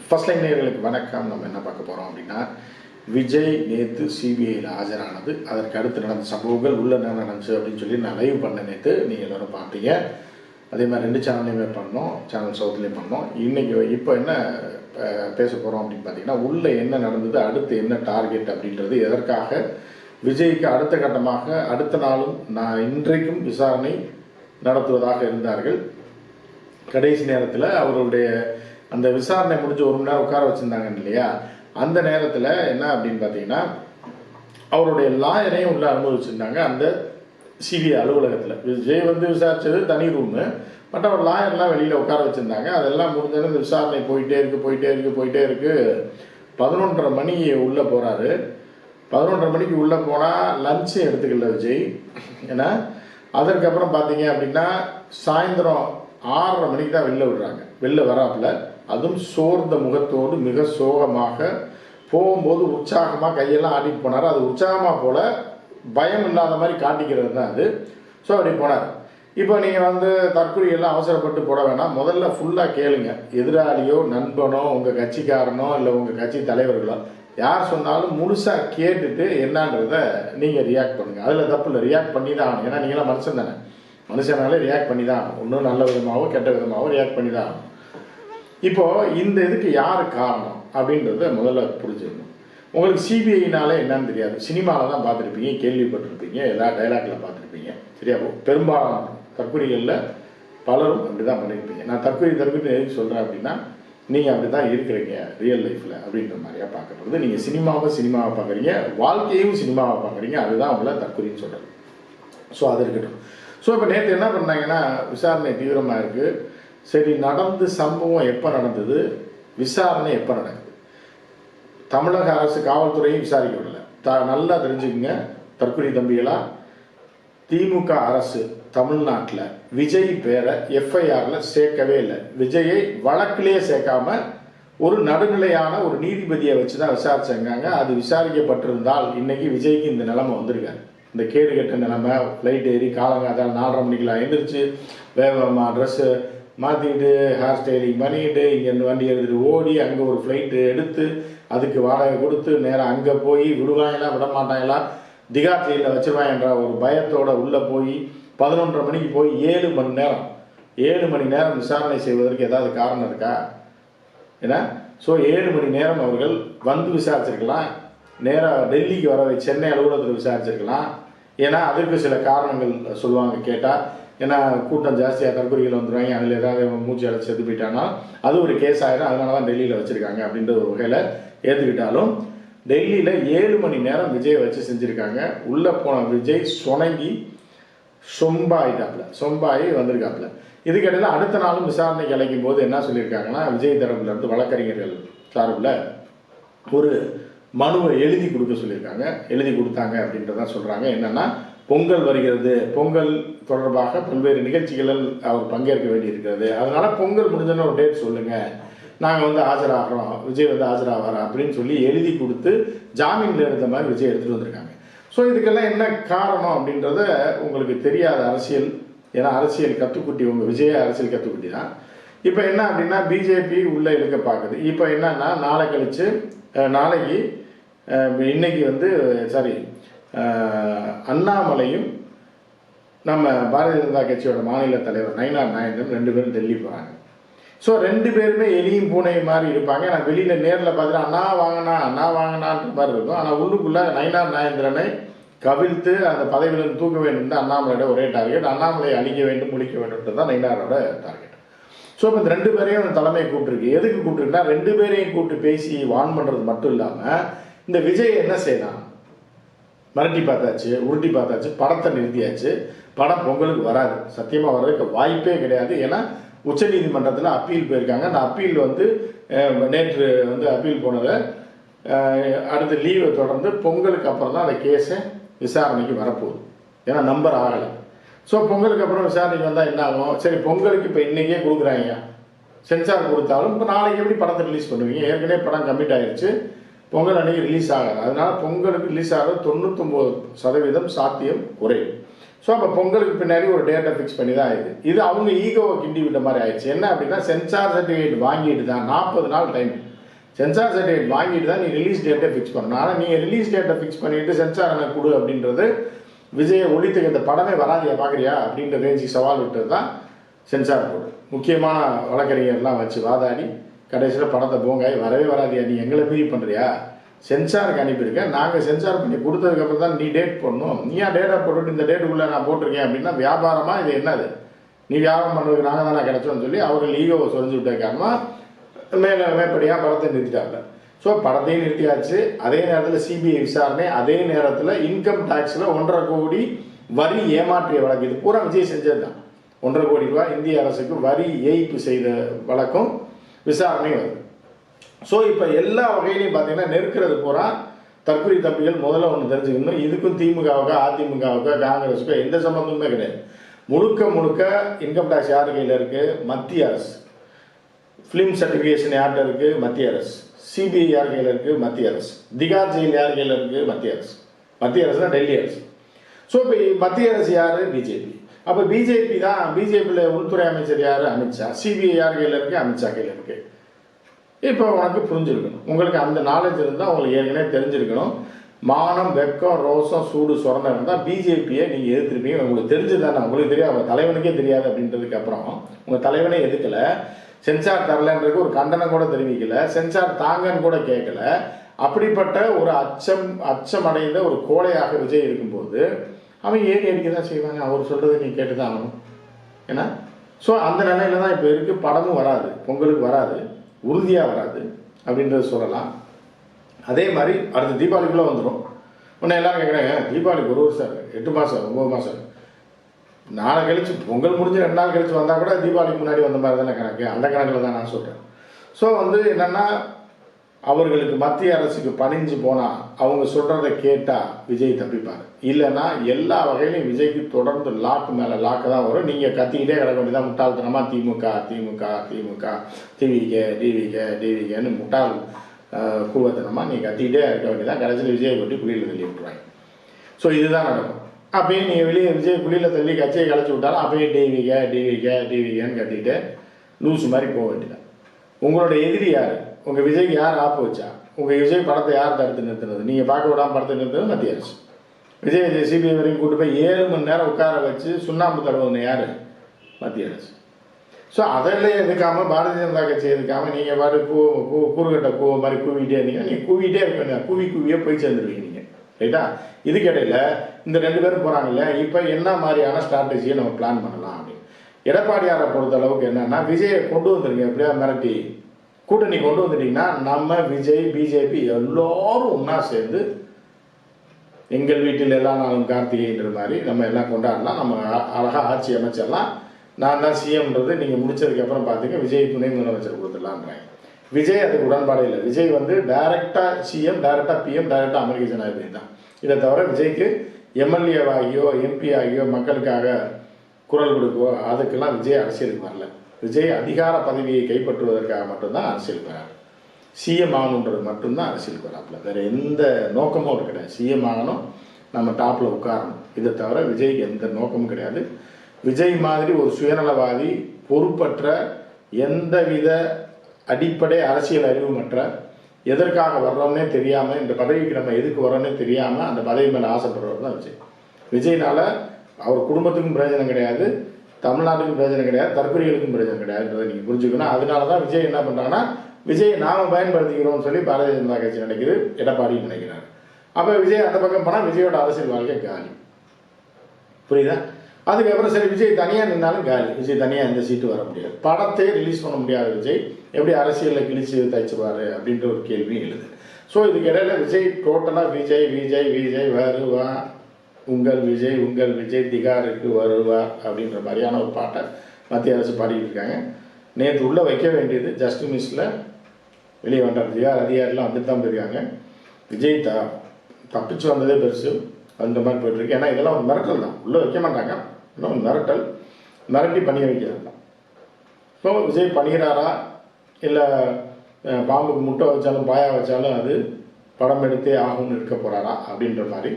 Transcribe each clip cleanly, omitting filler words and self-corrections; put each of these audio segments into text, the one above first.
First line நேயர்களுக்கு வணக்கம். நம்ம என்ன பார்க்க போகிறோம் அப்படின்னா, விஜய் நேற்று சிபிஐயில் ஆஜரானது, அதற்கு அடுத்து நடந்த சம்பவங்கள் உள்ள என்ன நடந்துச்சு அப்படின்னு சொல்லி நான் லைவ் பண்ண நேற்று நீங்கள் எல்லோரும் பார்த்தீங்க. அதே மாதிரி 2 சேனல்லையுமே பண்ணோம், சேனல் சவுத்துலேயும் பண்ணோம். இன்றைக்கி இப்போ என்ன பேச போகிறோம் அப்படின்னு பார்த்தீங்கன்னா, உள்ளே என்ன நடந்தது, அடுத்து என்ன டார்கெட் அப்படின்றது, எதற்காக விஜய்க்கு அடுத்த கட்டமாக அடுத்த நாளும் இன்றைக்கும் விசாரணை நடத்துவதாக இருந்தார்கள். கடைசி நேரத்தில் அவர்களுடைய அந்த விசாரணை முடிஞ்சு 1 மணி நேரம் உட்கார வச்சுருந்தாங்க இல்லையா, அந்த நேரத்தில் என்ன அப்படின்னு பார்த்தீங்கன்னா, அவருடைய லாயரையும் உள்ள அனுமதிச்சிருந்தாங்க அந்த சிபிஐ அலுவலகத்தில். விஜய் விசாரித்தது தனி ரூமு, பட் அவர் லாயர்லாம் வெளியில் உட்கார வச்சுருந்தாங்க. அதெல்லாம் முடிஞ்சது விசாரணை போயிட்டே இருக்குது. 11:30 மணி உள்ளே போகிறாரு. 11:30 மணிக்கு உள்ளே போனால் லஞ்சு எடுத்துக்கல விஜய். ஏன்னா அதற்கப்புறம் பார்த்தீங்க அப்படின்னா சாயந்தரம் 6:30 மணிக்கு தான் வெளில விடுறாங்க. வெளில வராப்புல, அதுவும் சோர்ந்த முகத்தோடு மிக சோகமாக போகும்போது உற்சாகமாக கையெல்லாம் ஆடிட்டு போனார். அது உற்சாகமாக போல பயம் இல்லாத மாதிரி காட்டிக்கிறது தான் அது. ஸோ அப்படி போனார். இப்போ நீங்கள் தற்கொலையெல்லாம் அவசரப்பட்டு போட வேணாம். முதல்ல ஃபுல்லாக கேளுங்க. எதிராளியோ நண்பனோ உங்கள் கட்சிக்காரனோ இல்லை உங்கள் கட்சி தலைவர்களோ யார் சொன்னாலும் முழுசாக கேட்டுட்டு என்னன்றதை நீங்கள் ரியாக்ட் பண்ணுங்கள். அதில் தப்பு இல்லை, ரியாக்ட் பண்ணி தான் ஆகணும். ஏன்னா நீங்களாம் மனுஷன் தானே, மனுஷனாலே ரியாக்ட் பண்ணி தான் ஆகணும். ஒன்றும் நல்ல விதமாகவோ கெட்ட விதமாகவோ ரியாக்ட் பண்ணி தான் ஆகணும். இப்போது இந்த இதுக்கு யார் காரணம் அப்படின்றத முதல்ல புரிஞ்சுக்கணும். உங்களுக்கு சிபிஐனாலே என்னன்னு தெரியாது, சினிமாவில் தான் பார்த்துருப்பீங்க, கேள்விப்பட்டிருப்பீங்க, எல்லா டைலாக்ல பார்த்துருப்பீங்க. சரியா? பெரும்பாலான தற்கொலைகளில் பலரும் அப்படி தான் பண்ணியிருப்பீங்க. நான் தற்கொலை எதுக்கு சொல்கிறேன் அப்படின்னா, நீங்கள் அப்படி தான் இருக்கிறீங்க ரியல் லைஃப்பில் அப்படின்ற மாதிரியாக பார்க்கப்படுது. நீங்கள் சினிமாவை பார்க்குறீங்க, வாழ்க்கையும் சினிமாவை பார்க்குறீங்க, அதுதான் உங்களை தற்கொலைன்னு சொல்கிறது. ஸோ அது இருக்கட்டும். ஸோ இப்போ நேற்று என்ன பண்ணாங்கன்னா, விசாரணை தீவிரமாக இருக்குது. சரி, நடந்து சம்பவம் எப்போ நடந்தது, விசாரணை எப்போ நடக்குது, தமிழக அரசு காவல்துறையும் விசாரிக்க விடலை. நல்லா தெரிஞ்சுக்கங்க தற்கொலை தம்பிகளா, திமுக அரசு தமிழ்நாட்டில் விஜய் பேரை எஃப்ஐஆரில் சேர்க்கவே இல்லை. விஜயை வழக்கிலேயே சேர்க்காம ஒரு நடுநிலையான ஒரு நீதிபதியை வச்சு தான் விசாரிச்சாங்க. அது விசாரிக்கப்பட்டிருந்தால் இன்னைக்கு விஜய்க்கு இந்த நிலைமை வந்திருக்காரு. இந்த கேடு கெட்ட நிலைமை, ஃப்ளைட் ஏறி காலங்காத்தால் 4:30 மணிக்கெல்லாம் எழுந்திரிச்சு வேகமாக ட்ரெஸ்ஸு மாற்றிக்கிட்டு ஹேர் ஸ்டைலிங் பண்ணிக்கிட்டு இங்கேருந்து வண்டி எடுத்துகிட்டு ஓடி அங்கே ஒரு ஃப்ளைட்டு எடுத்து அதுக்கு வாடகை கொடுத்து நேராக அங்கே போய் விடுவாங்களா விட மாட்டாங்களா, திகார் ஜெயிலில் வச்சுருவாங்கன்ற ஒரு பயத்தோடு உள்ளே போய் 11:30 மணிக்கு போய் 7 மணி நேரம் விசாரணை செய்வதற்கு ஏதாவது காரணம் இருக்கா? ஏன்னா ஸோ 7 மணி நேரம் அவர்கள் விசாரிச்சிருக்கலாம். நேராக டெல்லிக்கு வர சென்னை அலுவலகத்தில் விசாரிச்சிருக்கலாம். ஏன்னா அதுக்கு சில காரணங்கள் சொல்லுவாங்க கேட்டால். ஏன்னா கூட்டம் ஜாஸ்தியாக தற்கொலைகள் வந்துடுவாங்க, அதில் ஏதாவது மூச்சு அடைச்சி செத்து போயிட்டானா அது ஒரு கேஸ் ஆகிடும், அதனால தான் டெல்லியில் வச்சுருக்காங்க அப்படின்ற ஒரு வகையில் ஏற்றுக்கிட்டாலும், டெல்லியில் 7 மணி நேரம் விஜயை வச்சு செஞ்சுருக்காங்க. உள்ளே போன விஜய் சொம்பாயி வந்திருக்காப்புல. இதுக்கிடையில் அடுத்த நாளும் விசாரணைக்கு அழைக்கும் போது என்ன சொல்லியிருக்காங்கன்னா, விஜய் தரப்புலேருந்து வழக்கறிஞர்கள் சார்பில் ஒரு மனுவை எழுதி கொடுக்க சொல்லியிருக்காங்க. எழுதி கொடுத்தாங்க அப்படின்றதான் சொல்கிறாங்க. என்னென்னா, பொங்கல் வருகிறது, பொங்கல் தொடர்பாக பல்வேறு நிகழ்ச்சிகளில் அவர் பங்கேற்க வேண்டியிருக்கிறது, அதனால் பொங்கல் முடிஞ்சோன்னு ஒரு டேட் சொல்லுங்கள், நாங்கள் ஆஜராகிறோம், விஜய் ஆஜராகிறார் அப்படின்னு சொல்லி எழுதி கொடுத்து ஜாமீனில் எடுத்த மாதிரி விஜய் எடுத்துகிட்டு வந்திருக்காங்க. ஸோ இதுக்கெல்லாம் என்ன காரணம் அப்படின்றத உங்களுக்கு தெரியாத அரசியல். ஏன்னா அரசியல் கற்றுக்குட்டி, உங்கள் விஜய அரசியல் கற்றுக்குட்டி தான். இப்போ என்ன அப்படின்னா, பிஜேபி உள்ளே இழுக்க பார்க்குது. இப்போ என்னன்னா, நாளைக்கு இன்னைக்கு அண்ணாமலையும் நம்ம பாரதிய ஜனதா கட்சியோட மாநில தலைவர் நயினார் நாகேந்திரன் 2 பேரும் டெல்லி போகிறாங்க. ஸோ 2 பேருமே எலியும் பூனையும் மாதிரி இருப்பாங்க. நான் வெளியில் நேரில் பார்த்துட்டு அண்ணா வாங்கினான்ற மாதிரி இருக்கும். ஆனால் உள்ளுக்குள்ளே நயினார் நாகேந்திரனை கவிழ்த்து அந்த பதவியிலிருந்து தூக்க வேண்டும் தான் அண்ணாமலையோட ஒரே டார்கெட். அண்ணாமலையை அழிக்க வேண்டும், முடிக்க வேண்டும் தான் நயினாரோட டார்கெட். ஸோ இப்போ இந்த 2 பேரையும் தலைமையை கூப்பிட்டுருக்கு. எதுக்கு கூப்பிட்டுருக்குன்னா, 2 பேரையும் கூப்பிட்டு பேசி வான் பண்ணுறது மட்டும் இல்லாமல் இந்த விஜய் என்ன செய்யலாம், மிரட்டி பார்த்தாச்சு, உருட்டி பார்த்தாச்சு, படத்தை நிறுத்தியாச்சு. படம் பொங்கலுக்கு வராது, சத்தியமாக வர்றதுக்கு வாய்ப்பே கிடையாது. ஏன்னா உச்சநீதிமன்றத்தில் அப்பீல் போயிருக்காங்க. அந்த அப்பீல் நேற்று அப்பீல் போனதை அடுத்த லீவை தொடர்ந்து பொங்கலுக்கு அப்புறம் தான் அந்த கேஸை விசாரணைக்கு வரப்போகுது. ஏன்னா நம்பர் ஆகலை. ஸோ பொங்கலுக்கு அப்புறம் விசாரணைக்கு வந்தால் என்ன ஆகும்? சரி, பொங்கலுக்கு இப்போ இன்றைக்கே கொடுக்குறாங்க, சென்சார் கொடுத்தாலும் இப்போ நாளைக்கு எப்படி படத்தை ரிலீஸ் பண்ணுவீங்க? ஏற்கனவே படம் கமிட் ஆகிடுச்சு, பொங்கல் அன்றைக்கி ரிலீஸ் ஆகாது. அதனால் பொங்கலுக்கு ரிலீஸ் ஆகிறது 99% சாத்தியம் குறையும். ஸோ அப்போ பொங்கலுக்கு பின்னாடி ஒரு டேட்டை ஃபிக்ஸ் பண்ணி தான் ஆயிடுது. இது அவங்க ஈகோவை கிண்டி விட்ட மாதிரி ஆயிடுச்சு. என்ன அப்படின்னா, சென்சார் சர்டிஃபிகேட் வாங்கிட்டு தான் 40 நாள் டைம் சென்சார் சர்டிஃபிகேட் வாங்கிட்டு தான் நீ ரிலீஸ் டேட்டை ஃபிக்ஸ் பண்ணணும். ஆனால் நீங்கள் ரிலீஸ் டேட்டை ஃபிக்ஸ் பண்ணிவிட்டு சென்சார் எனக்கு கொடு அப்படின்றது விஜயை ஒழித்துக்கு இந்த படமே வராதியா பார்க்குறியா அப்படின்ற ரேஞ்சுக்கு சவால் விட்டது தான் சென்சார் போர்டு. முக்கியமான வழக்கறிஞர்லாம் வச்சு வாதாடி கடைசியில் படத்தை போங்காய் வரவே வராதியா, நீ எங்களை மீறி பண்ணுறியா, சென்சாருக்கு அனுப்பியிருக்கேன், நாங்கள் சென்சார் பண்ணி கொடுத்ததுக்கப்புறம் தான் நீ டேட் போடணும், நீயா டேட்டா போட்டுட்டு இந்த டேட்டுக்குள்ளே நான் போட்டிருக்கேன் அப்படின்னா வியாபாரமாக இது என்னது, நீ வியாபாரம் பண்ணுறதுக்கு நாங்கள் தானே கிடைச்சோன்னு சொல்லி அவர்கள் ஈகோவை சொரிஞ்சு விட்ட காரணமாக மேற்படியாக படத்தை நிறுத்திட்டாங்க. ஸோ படத்தையும் நிறுத்தியாச்சு. அதே நேரத்தில் சிபிஐ விசாரணை, அதே நேரத்தில் இன்கம் டேக்ஸில் 1.5 கோடி வரி ஏமாற்றிய வழக்கு, இது பூரா விஜய் செஞ்சது தான். 1.5 கோடி ரூபாய் இந்திய அரசுக்கு வரி ஏய்ப்பு செய்த வழக்கும் விசாரணையும் வருது. ஸோ இப்போ எல்லா வகையிலையும் பார்த்தீங்கன்னா நெருக்கிறது பூரா தற்கொலை தப்பிகள். முதல்ல ஒன்று தெரிஞ்சுக்கணும், இதுக்கும் திமுகவுக்கோ அதிமுகவுக்கோ காங்கிரஸுக்கோ எந்த சம்பந்தமுமே கிடையாது. முழுக்க இன்கம் டேக்ஸ் யார் கையில் இருக்குது, மத்திய அரசு. ஃபிலிம் சர்டிஃபிகேஷன் யார்கிட்ட இருக்குது, மத்திய அரசு. சிபிஐ யார் கையில் இருக்குது, மத்திய அரசு. திகார் ஜெயில் யார் கையில் இருக்குது, மத்திய அரசு. மத்திய அரசுனா டெல்லி அரசு. ஸோ இப்போ மத்திய அரசு யார், பிஜேபி. அப்போ பிஜேபி தான், பிஜேபியில் உள்துறை அமைச்சர் யார், அமித்ஷா. சிபிஐ யார் கையில் இருக்குது, அமித்ஷா கையில் இருக்குது. இப்போ உனக்கு புரிஞ்சிருக்கணும், உங்களுக்கு அந்த நாலேஜ் இருந்தால் உங்களுக்கு ஏற்கனவே தெரிஞ்சிருக்கணும். மானம், வெக்கம், ரோசம், சூடு, சொரணம் இருந்தால் பிஜேபியை நீங்கள் எதிர்த்துருப்பீங்க. உங்களுக்கு தெரிஞ்சுதானே, உங்களுக்கு தெரியாது, உங்கள் தலைவனுக்கே தெரியாது அப்படின்றதுக்கு அப்புறம் உங்கள் தலைவனே எதுக்கலை, சென்சார் தரலன்றதுக்கு ஒரு கண்டனம் கூட தெரிவிக்கல, சென்சார் தாங்கன்னு கூட கேட்கல. அப்படிப்பட்ட ஒரு அச்சமடைந்த ஒரு கோழையாக விஜய் இருக்கும்போது அவன் ஏறி அடிக்க தான் செய்வாங்க. அவர் சொல்கிறத நீ கேட்டு தான் ஆகணும். ஏன்னா ஸோ அந்த நிலையில தான் இப்போ இருக்குது. படமும் வராது, பொங்கலுக்கு வராது, உறுதியாக வராது அப்படின்றது சொல்லலாம். அதே மாதிரி அடுத்த தீபாவளிக்குள்ளே வந்துடும். உன்னை எல்லாரும் கேட்குறாங்க, தீபாவளிக்கு 1 வருஷம், 8 மாதம், 9 மாதம், நாளை கழிச்சு பொங்கல் முடிஞ்சு 2 நாள் கழிச்சு வந்தால் கூட தீபாவளிக்கு முன்னாடி வந்த மாதிரி தானே கணக்கு. அந்த கணக்கில் தான் நான் சொல்கிறேன். ஸோ என்னென்னா அவர்களுக்கு மத்திய அரசுக்கு பணிஞ்சு போனால் அவங்க சொல்கிறத கேட்டால் விஜய் தப்பிப்பார். இல்லைன்னா எல்லா வகையிலையும் விஜய்க்கு தொடர்ந்து லாக்கு மேலே லாக்கு தான் வரும். நீங்கள் கத்திக்கிட்டே கிடக்க வேண்டியதான் முட்டாள்தனமாக திமுக திமுக திமுக டிவிகே டிவிகே டிவிகேன்னு முட்டாள் கூவத்தனமாக நீ கத்திக்கிட்டே இருக்க வேண்டியதான். கடைசியில் விஜயை கொட்டி குழியில் தள்ளி விட்டுருவாங்க. ஸோ இதுதான் நடக்கும். அப்பயே நீங்கள் வெளியே விஜய் குழியில் தள்ளி கட்சியை கலைச்சி விட்டாலும் அப்பயே டிவிகே டிவிகே டிவிகேன்னு கத்திக்கிட்டு லூஸ் மாதிரி போக வேண்டியதான். உங்களோட எதிரி யார், உங்கள் விஜய்க்கு யார் ஆப்பு வச்சா, உங்கள் விஜய் படத்தை யார் தடுத்து நிறுத்துனது, நீங்கள் பார்க்க விடாமல் படத்தை நிறுத்துறது மத்திய அரசு. விஜய் சிபிஐ வரைக்கும் கூட்டு போய் 7 மணி நேரம் உட்கார வச்சு சுண்ணாம்பு தடவுன்னு யார், மத்திய அரசு. ஸோ அதெல்லாம் எதுக்காமல் பாரதிய ஜனதா கட்சி எதுக்காமல் நீங்கள் பாரு கூறுகட்ட கூவ மாதிரி கூவிட்டே இருந்தீங்கன்னா நீங்கள் கூவிட்டே இருப்பீங்க, கூவியே போய் சேர்ந்துருவீங்க நீங்கள். ரைட்டா? இதுக்கிடையில் இந்த 2 பேரும் போகிறாங்க இல்லையா, இப்போ என்ன மாதிரியான ஸ்ட்ராட்டஜியை நம்ம பிளான் பண்ணலாம் அப்படின்னு. எடப்பாடியாரை பொறுத்த அளவுக்கு என்னன்னா, விஜயை கொண்டு வந்துருங்க எப்படியா மிரட்டி கூட்டணி கொண்டு வந்துட்டீங்கன்னா நம்ம விஜய் பிஜேபி எல்லோரும் ஒன்றா சேர்ந்து எங்கள் வீட்டில் எல்லா நாளும் கார்த்திகைன்ற மாதிரி நம்ம எல்லாம் கொண்டாடலாம். நம்ம அழகாக ஆட்சி அமைச்சிடலாம். நான் தான் சிஎம்ன்றது நீங்கள் முடிச்சதுக்கப்புறம் பார்த்துக்க விஜய் துணை முதலமைச்சர் கொடுத்துடலான்றாங்க. விஜய் அதுக்கு உடன்பாடு இல்லை. விஜய் டைரெக்டாக சிஎம், டைரெக்டாக பிஎம், டைரெக்டாக அமெரிக்க ஜனாதிபதி தான். இதை தவிர விஜய்க்கு எம்எல்ஏவாகியோ எம்பி ஆகியோ மக்களுக்காக குரல் கொடுக்கவோ அதுக்கெல்லாம் விஜய் அரசியலுக்கு வரல. விஜய் அதிகார பதவியை கைப்பற்றுவதற்காக மட்டும்தான் அரசியலுக்கு வராரு. சிஎம் ஆகணுன்றது மட்டும்தான் அரசியலுக்கு வராப்புல. வேறு எந்த நோக்கமும் அவர் கிடையாது. சிஎம் ஆகணும், நம்ம டாப்பில் உட்காரணும். இதை தவிர விஜய்க்கு எந்த நோக்கமும் கிடையாது. விஜய் மாதிரி ஒரு சுயநலவாதி, பொறுப்பற்ற, எந்தவித அடிப்படை அரசியல் அறிவுமற்ற, எதற்காக வர்றோம்னே தெரியாமல், இந்த பதவிக்கு நம்ம எதுக்கு வரோன்னே தெரியாமல் அந்த பதவி மேலே ஆசைப்படுறவர் தான் விஜய். விஜய்னால அவர் குடும்பத்துக்கும் பிரயோஜனம் கிடையாது, தமிழ்நாட்டுக்கும் பிரயோஜனம் கிடையாது, தற்கொலைகளுக்கும் பிரயோஜனம் கிடையாதுன்றதை நீங்கள் புரிஞ்சுக்கணும். அதனால தான் விஜய் என்ன பண்ணுறாங்கன்னா, விஜய் நாம் பயன்படுத்திக்கிறோம்னு சொல்லி பாரதிய ஜனதா கட்சி நினைக்குது, எடப்பாடி நினைக்கிறார். அப்போ விஜய் அந்த பக்கம் போனால் விஜயோட அரசியல் வாழ்க்கை காலி. புரியுதா? அதுக்கப்புறம் சரி விஜய் தனியாக நின்னாலும் காலி. விஜய் தனியாக எந்த சீட்டு வர முடியாது. படத்தை ரிலீஸ் பண்ண முடியாத விஜய் எப்படி அரசியலில் கிழிச்சு தைச்சுவார் அப்படின்ற ஒரு கேள்வியும் எழுது. ஸோ இதுக்கு இடையில விஜய் டோட்டலாக விஜய் விஜய் விஜய் வருவா, உங்கள் விஜய் திகாருக்கு வருவார் அப்படின்ற மாதிரியான ஒரு பாட்டை மத்திய அரசு பாடிக்கிட்டு இருக்காங்க. நேற்று உள்ளே வைக்க வேண்டியது ஜஸ்ட் மிஸ்ஸில் வெளியே வந்தார். திகார் அதிகாரிலாம் வந்துட்டு தான் போயிருக்காங்க. விஜய் தப்பிச்சு வந்ததே பெருசு அந்த மாதிரி போயிட்டுருக்கு. ஏன்னா இதெல்லாம் ஒரு மிரட்டல் தான், உள்ளே வைக்க மாட்டாங்க, இன்னும் மிரட்டல், மிரட்டி பண்ணிய வைக்கிறது தான். ஸோ விஜய் பண்ணுகிறாரா இல்லை பாம்புக்கு முட்டை வச்சாலும் பாயா வச்சாலும் அது படம் எடுத்தே ஆகும்னு இருக்க போகிறாரா அப்படின்ற மாதிரி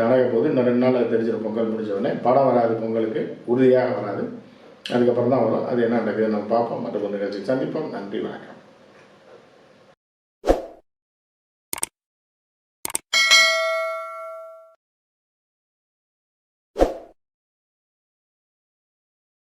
நடக்க போது. இன்னும் 2 நாள் அது தெரிஞ்சிடும். பொங்கல் முடிஞ்ச உடனே படம் வராது, பொங்கலுக்கு உறுதியாக வராது, அதுக்கப்புறம் தான் வரும். அது என்ன நடக்குதுன்னு நம்ம பார்ப்போம். மற்ற நிகழ்ச்சிக்கு சந்திப்போம். நன்றி, வணக்கம்.